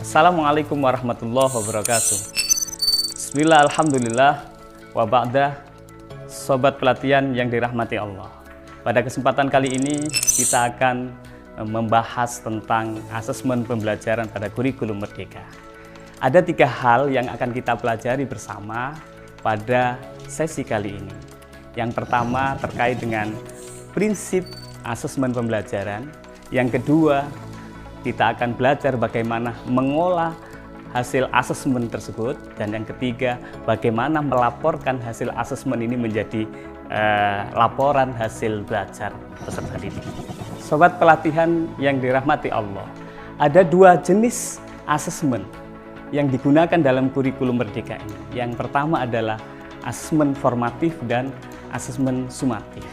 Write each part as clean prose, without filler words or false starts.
Assalamualaikum warahmatullahi wabarakatuh. Bismillah, alhamdulillah, wa ba'da. Sobat pelatihan yang dirahmati Allah. Pada kesempatan kali ini kita akan membahas tentang asesmen pembelajaran pada kurikulum Merdeka. Ada 3 hal yang akan kita pelajari bersama pada sesi kali ini. Yang pertama terkait dengan prinsip asesmen pembelajaran. Yang kedua, kita akan belajar bagaimana mengolah hasil asesmen tersebut. Dan yang ketiga, bagaimana melaporkan hasil asesmen ini menjadi laporan hasil belajar peserta didik. Sobat pelatihan yang dirahmati Allah, ada 2 jenis asesmen yang digunakan dalam kurikulum Merdeka ini. Yang pertama adalah asesmen formatif dan asesmen sumatif.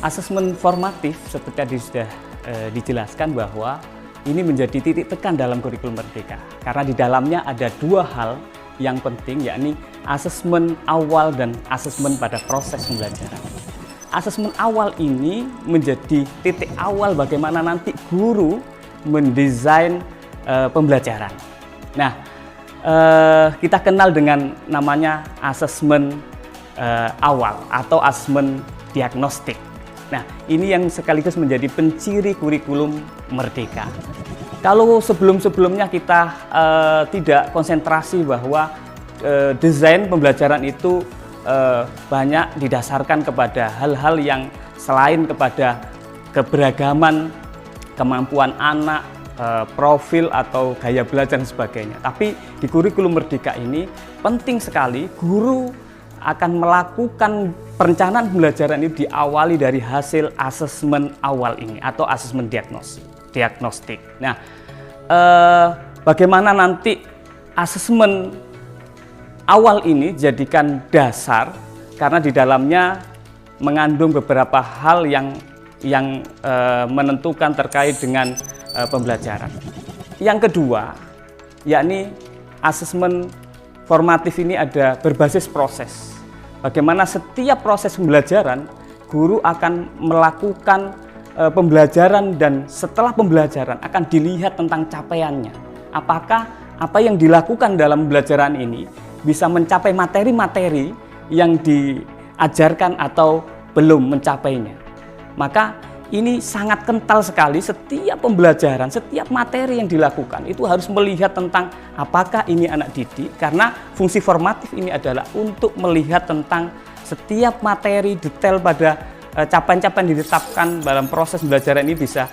Asesmen formatif seperti tadi sudah dijelaskan bahwa ini menjadi titik tekan dalam kurikulum Merdeka karena di dalamnya ada 2 hal yang penting, yakni asesmen awal dan asesmen pada proses pembelajaran. Asesmen awal ini menjadi titik awal bagaimana nanti guru mendesain pembelajaran. Nah, kita kenal dengan namanya asesmen awal atau asesmen diagnostik. Nah, ini yang sekaligus menjadi penciri kurikulum Merdeka. Kalau sebelum-sebelumnya kita tidak konsentrasi bahwa desain pembelajaran itu banyak didasarkan kepada hal-hal yang selain kepada keberagaman, kemampuan anak, profil atau gaya belajar dan sebagainya. Tapi di kurikulum Merdeka ini penting sekali guru akan melakukan perencanaan pembelajaran ini diawali dari hasil asesmen awal ini atau asesmen diagnostik. Nah, bagaimana nanti asesmen awal ini jadikan dasar karena di dalamnya mengandung beberapa hal yang menentukan terkait dengan pembelajaran. Yang kedua, yakni asesmen formatif ini ada berbasis proses. Bagaimana setiap proses pembelajaran, guru akan melakukan pembelajaran dan setelah pembelajaran akan dilihat tentang capaiannya. Apakah apa yang dilakukan dalam pembelajaran ini bisa mencapai materi-materi yang diajarkan atau belum mencapainya. Maka ini sangat kental sekali, setiap pembelajaran, setiap materi yang dilakukan itu harus melihat tentang apakah ini anak didik, karena fungsi formatif ini adalah untuk melihat tentang setiap materi detail pada capaian-capaian yang ditetapkan dalam proses pembelajaran ini bisa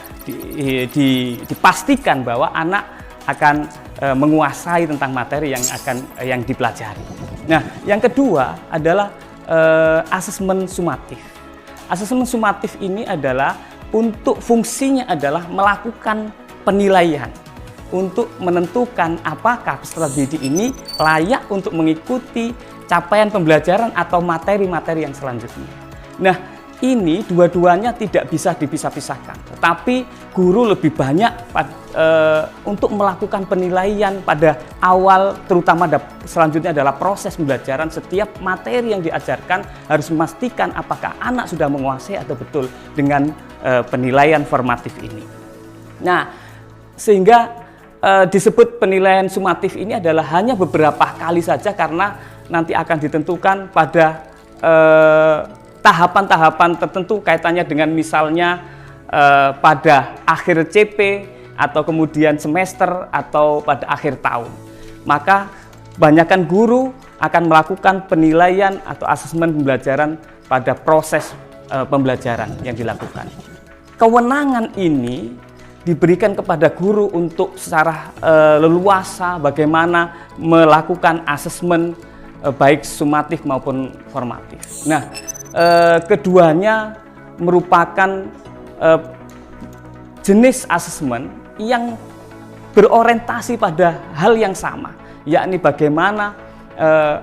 dipastikan bahwa anak akan menguasai tentang materi yang dipelajari. Nah, yang kedua adalah asesmen sumatif. Asesmen sumatif ini adalah untuk fungsinya adalah melakukan penilaian untuk menentukan apakah peserta didik ini layak untuk mengikuti capaian pembelajaran atau materi-materi yang selanjutnya. Nah, ini dua-duanya tidak bisa dipisah-pisahkan, tetapi guru lebih banyak untuk melakukan penilaian pada awal, terutama selanjutnya adalah proses pembelajaran. Setiap materi yang diajarkan harus memastikan apakah anak sudah menguasai atau betul dengan penilaian formatif ini. Nah, sehingga disebut penilaian sumatif ini adalah hanya beberapa kali saja karena nanti akan ditentukan pada tahapan-tahapan tertentu kaitannya dengan misalnya pada akhir CP atau kemudian semester atau pada akhir tahun. Maka banyakkan guru akan melakukan penilaian atau asesmen pembelajaran pada proses pembelajaran yang dilakukan. Kewenangan ini diberikan kepada guru untuk secara leluasa bagaimana melakukan asesmen baik sumatif maupun formatif. Nah, keduanya merupakan jenis asesmen yang berorientasi pada hal yang sama, yakni bagaimana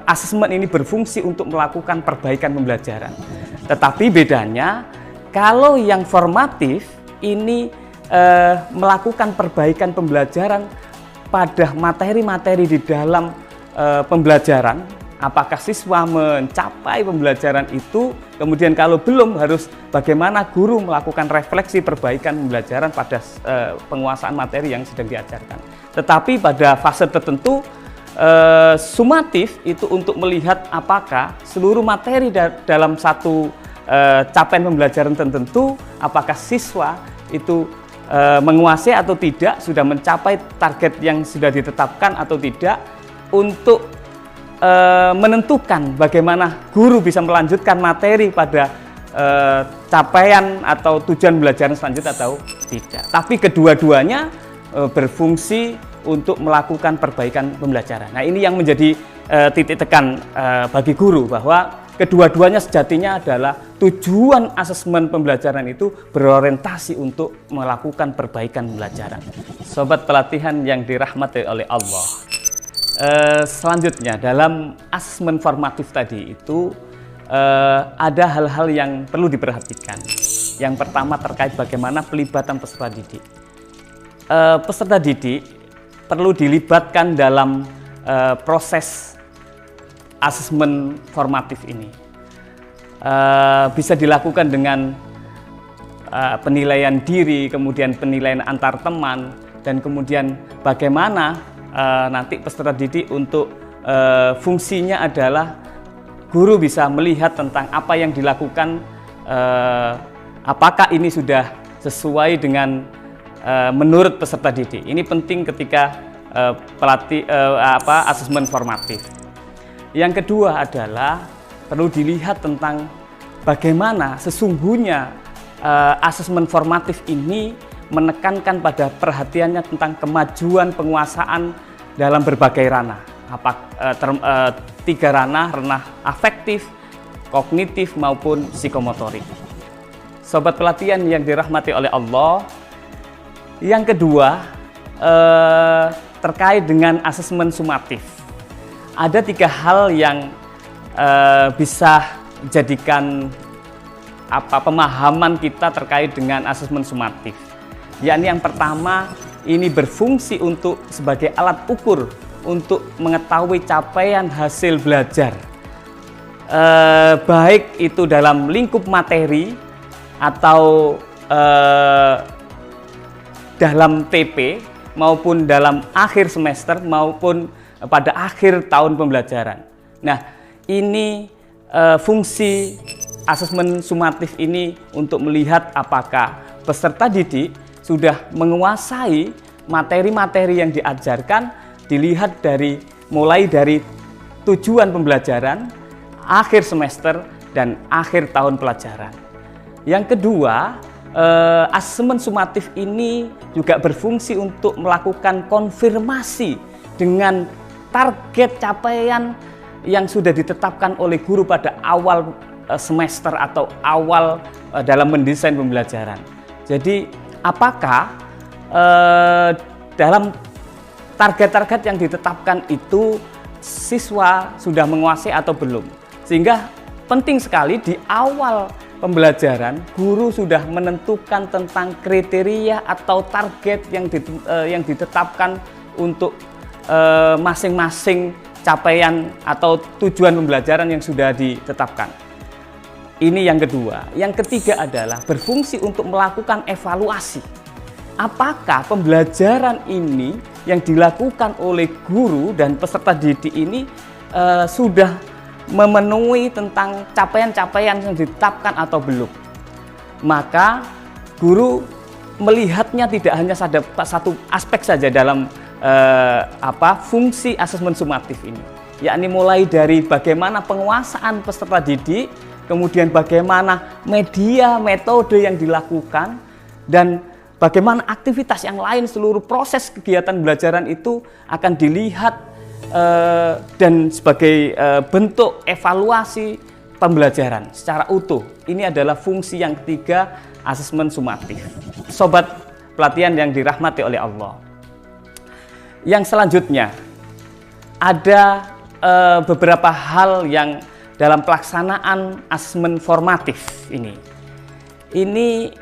asesmen ini berfungsi untuk melakukan perbaikan pembelajaran. Tetapi bedanya, kalau yang formatif ini melakukan perbaikan pembelajaran pada materi-materi di dalam pembelajaran apakah siswa mencapai pembelajaran itu, kemudian kalau belum harus bagaimana guru melakukan refleksi perbaikan pembelajaran pada penguasaan materi yang sedang diajarkan. Tetapi pada fase tertentu sumatif itu untuk melihat apakah seluruh materi dalam satu capaian pembelajaran tertentu, apakah siswa itu menguasai atau tidak, sudah mencapai target yang sudah ditetapkan atau tidak, untuk menentukan bagaimana guru bisa melanjutkan materi pada capaian atau tujuan belajaran selanjutnya atau tidak. Tapi kedua-duanya berfungsi untuk melakukan perbaikan pembelajaran. Nah, ini yang menjadi titik tekan bagi guru, bahwa kedua-duanya sejatinya adalah tujuan asesmen pembelajaran itu berorientasi untuk melakukan perbaikan pembelajaran. Sobat pelatihan yang dirahmati oleh Allah. Selanjutnya dalam asesmen formatif tadi itu ada hal-hal yang perlu diperhatikan. Yang pertama terkait bagaimana pelibatan peserta didik. Peserta didik perlu dilibatkan dalam proses asesmen formatif ini. Bisa dilakukan dengan penilaian diri, kemudian penilaian antar teman, dan kemudian bagaimana nanti peserta didik untuk fungsinya adalah guru bisa melihat tentang apa yang dilakukan, apakah ini sudah sesuai dengan menurut peserta didik. Ini penting ketika asesmen formatif. Yang kedua adalah perlu dilihat tentang bagaimana sesungguhnya asesmen formatif ini menekankan pada perhatiannya tentang kemajuan penguasaan dalam berbagai ranah. Tiga ranah afektif, kognitif maupun psikomotorik. Sobat pelatihan yang dirahmati oleh Allah, yang kedua terkait dengan asesmen sumatif. Ada tiga hal yang bisa jadikan pemahaman kita terkait dengan asesmen sumatif. Yakni yang pertama, ini berfungsi untuk sebagai alat ukur untuk mengetahui capaian hasil belajar, baik itu dalam lingkup materi atau dalam TP, maupun dalam akhir semester, maupun pada akhir tahun pembelajaran. Nah, ini fungsi asesmen sumatif ini untuk melihat apakah peserta didik sudah menguasai materi-materi yang diajarkan, dilihat mulai dari tujuan pembelajaran, akhir semester, dan akhir tahun pelajaran. Yang kedua, asesmen sumatif ini juga berfungsi untuk melakukan konfirmasi dengan target capaian yang sudah ditetapkan oleh guru pada awal semester atau awal dalam mendesain pembelajaran. Jadi apakah dalam target-target yang ditetapkan itu siswa sudah menguasai atau belum? Sehingga penting sekali di awal pembelajaran guru sudah menentukan tentang kriteria atau target yang ditetapkan untuk masing-masing capaian atau tujuan pembelajaran yang sudah ditetapkan. Ini yang kedua. Yang ketiga adalah berfungsi untuk melakukan evaluasi. Apakah pembelajaran ini yang dilakukan oleh guru dan peserta didik ini sudah memenuhi tentang capaian-capaian yang ditetapkan atau belum. Maka guru melihatnya tidak hanya satu aspek saja dalam fungsi asesmen sumatif ini, yakni mulai dari bagaimana penguasaan peserta didik, kemudian bagaimana media, metode yang dilakukan, dan bagaimana aktivitas yang lain, seluruh proses kegiatan belajaran itu akan dilihat dan sebagai bentuk evaluasi pembelajaran secara utuh. Ini adalah fungsi yang ketiga asesmen sumatif. Sobat pelatihan yang dirahmati oleh Allah. Yang selanjutnya ada beberapa hal yang dalam pelaksanaan asesmen formatif ini. Ini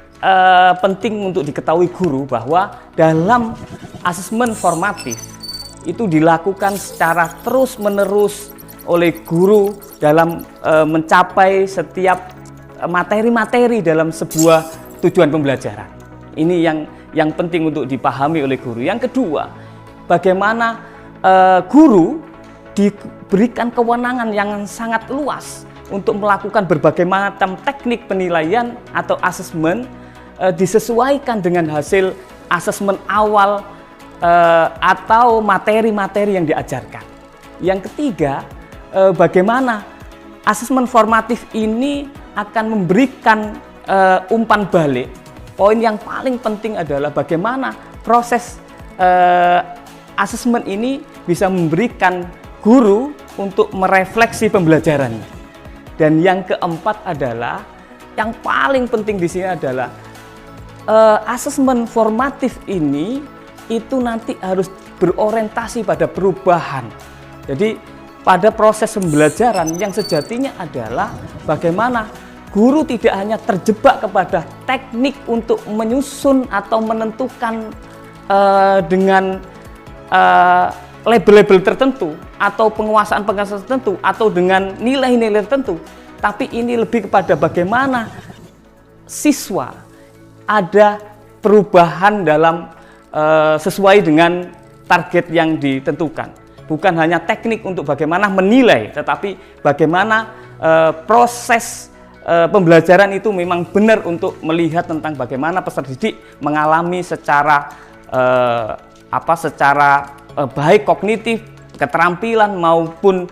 penting untuk diketahui guru bahwa dalam asesmen formatif itu dilakukan secara terus-menerus oleh guru dalam mencapai setiap materi-materi dalam sebuah tujuan pembelajaran. Ini yang penting untuk dipahami oleh guru. Yang kedua, bagaimana guru diberikan kewenangan yang sangat luas untuk melakukan berbagai macam teknik penilaian atau asesmen disesuaikan dengan hasil asesmen awal atau materi-materi yang diajarkan. Yang ketiga, bagaimana asesmen formatif ini akan memberikan umpan balik. Poin yang paling penting adalah bagaimana proses asesmen ini bisa memberikan guru untuk merefleksi pembelajarannya. Dan yang keempat adalah, yang paling penting di sini adalah asesmen formatif ini itu nanti harus berorientasi pada perubahan. Jadi pada proses pembelajaran yang sejatinya adalah bagaimana guru tidak hanya terjebak kepada teknik untuk menyusun atau menentukan dengan label-label tertentu atau penguasaan-penguasaan tertentu atau dengan nilai-nilai tertentu, tapi ini lebih kepada bagaimana siswa ada perubahan dalam sesuai dengan target yang ditentukan. Bukan hanya teknik untuk bagaimana menilai, tetapi bagaimana proses pembelajaran itu memang benar untuk melihat tentang bagaimana peserta didik mengalami secara baik kognitif, keterampilan maupun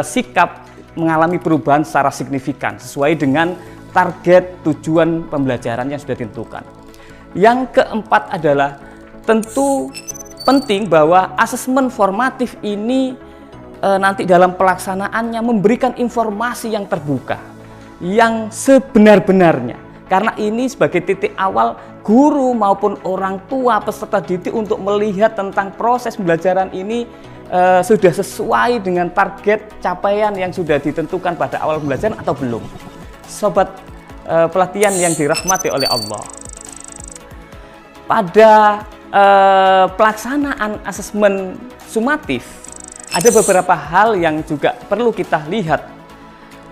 sikap mengalami perubahan secara signifikan sesuai dengan target tujuan pembelajaran yang sudah ditentukan. Yang keempat adalah tentu penting bahwa asesmen formatif ini nanti dalam pelaksanaannya memberikan informasi yang terbuka, yang sebenar-benarnya. Karena ini sebagai titik awal guru maupun orang tua peserta didik untuk melihat tentang proses pembelajaran ini sudah sesuai dengan target capaian yang sudah ditentukan pada awal pembelajaran atau belum. Sobat pelatihan yang dirahmati oleh Allah, pada pelaksanaan asesmen sumatif ada beberapa hal yang juga perlu kita lihat.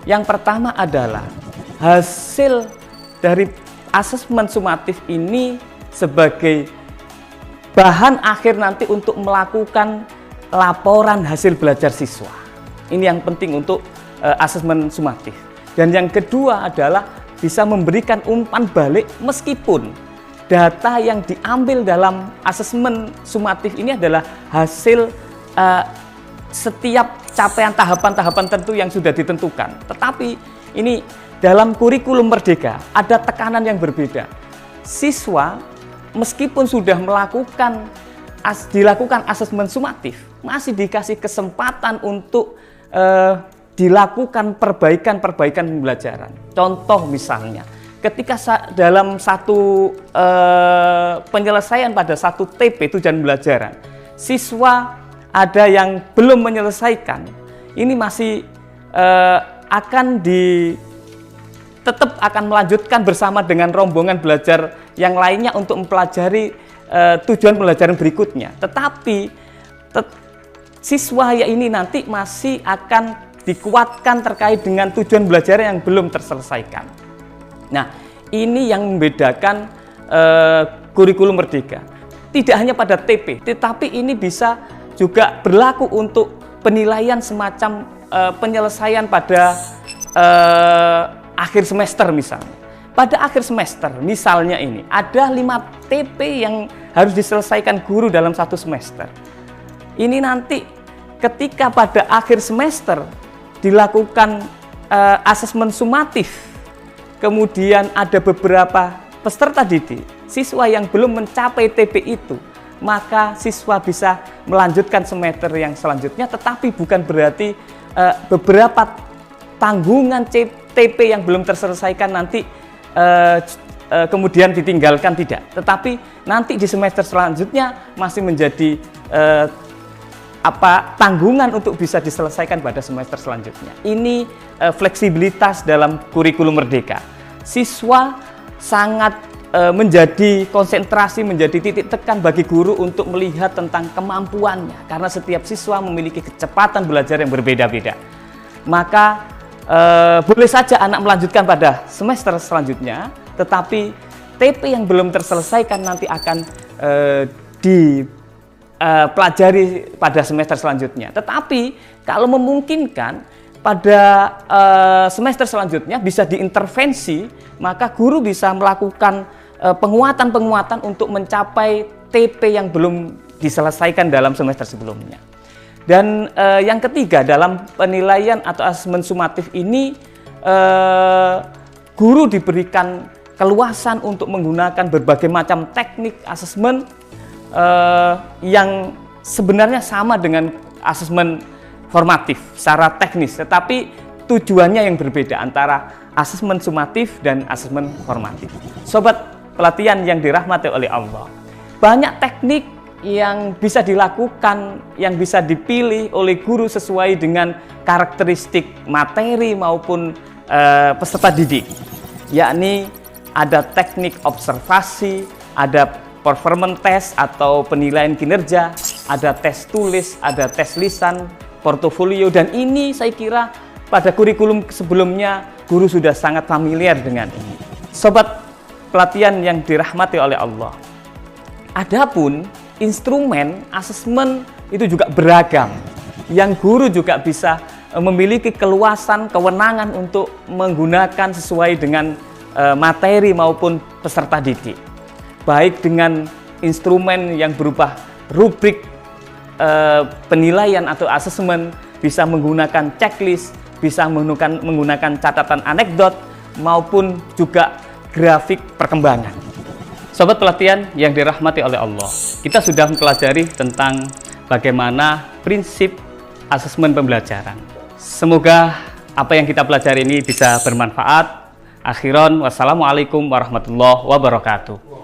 Yang pertama adalah hasil dari asesmen sumatif ini sebagai bahan akhir nanti untuk melakukan laporan hasil belajar siswa. Ini yang penting untuk asesmen sumatif. Dan yang kedua adalah bisa memberikan umpan balik meskipun data yang diambil dalam asesmen sumatif ini adalah hasil setiap capaian tahapan-tahapan tertentu yang sudah ditentukan. Tetapi ini dalam kurikulum Merdeka ada tekanan yang berbeda. Siswa meskipun sudah dilakukan asesmen sumatif, masih dikasih kesempatan untuk dilakukan perbaikan-perbaikan pembelajaran. Contoh misalnya, ketika dalam satu penyelesaian pada satu TP tujuan pembelajaran, siswa ada yang belum menyelesaikan, ini masih tetap akan melanjutkan bersama dengan rombongan belajar yang lainnya untuk mempelajari tujuan pembelajaran berikutnya. Tetapi siswa ini nanti masih akan dikuatkan terkait dengan tujuan belajar yang belum terselesaikan. Nah, ini yang membedakan kurikulum Merdeka. Tidak hanya pada TP, tetapi ini bisa juga berlaku untuk penilaian semacam penyelesaian pada akhir semester misalnya. Pada akhir semester misalnya ini ada 5 TP yang harus diselesaikan guru dalam satu semester. Ini nanti ketika pada akhir semester dilakukan asesmen sumatif, kemudian ada beberapa peserta didik, siswa yang belum mencapai TP itu, maka siswa bisa melanjutkan semester yang selanjutnya, tetapi bukan berarti beberapa tanggungan TP yang belum terselesaikan nanti kemudian ditinggalkan, tidak. Tetapi nanti di semester selanjutnya masih menjadi tanggungan untuk bisa diselesaikan pada semester selanjutnya. Ini fleksibilitas dalam kurikulum Merdeka. Siswa sangat menjadi konsentrasi, menjadi titik tekan bagi guru untuk melihat tentang kemampuannya, karena setiap siswa memiliki kecepatan belajar yang berbeda-beda. maka boleh saja anak melanjutkan pada semester selanjutnya, tetapi TP yang belum terselesaikan nanti akan dipelajari pada semester selanjutnya. Tetapi kalau memungkinkan pada semester selanjutnya bisa diintervensi, maka guru bisa melakukan penguatan-penguatan untuk mencapai TP yang belum diselesaikan dalam semester sebelumnya. Dan yang ketiga, dalam penilaian atau asesmen sumatif ini guru diberikan keluasan untuk menggunakan berbagai macam teknik asesmen yang sebenarnya sama dengan asesmen formatif secara teknis, tetapi tujuannya yang berbeda antara asesmen sumatif dan asesmen formatif. Sobat pelatihan yang dirahmati oleh Allah, banyak teknik yang bisa dilakukan, yang bisa dipilih oleh guru sesuai dengan karakteristik materi maupun peserta didik, yakni ada teknik observasi, ada performance test atau penilaian kinerja, ada tes tulis, ada tes lisan, portofolio, dan ini saya kira pada kurikulum sebelumnya guru sudah sangat familiar dengan ini. Sobat pelatihan yang dirahmati oleh Allah, adapun instrumen asesmen itu juga beragam, yang guru juga bisa memiliki keluasan kewenangan untuk menggunakan sesuai dengan materi maupun peserta didik, baik dengan instrumen yang berupa rubrik penilaian atau asesmen, bisa menggunakan checklist, bisa menggunakan catatan anekdot maupun juga grafik perkembangan. Sobat pelatihan yang dirahmati oleh Allah, kita sudah mempelajari tentang bagaimana prinsip asesmen pembelajaran. Semoga apa yang kita pelajari ini bisa bermanfaat. Akhiran, wassalamualaikum warahmatullahi wabarakatuh.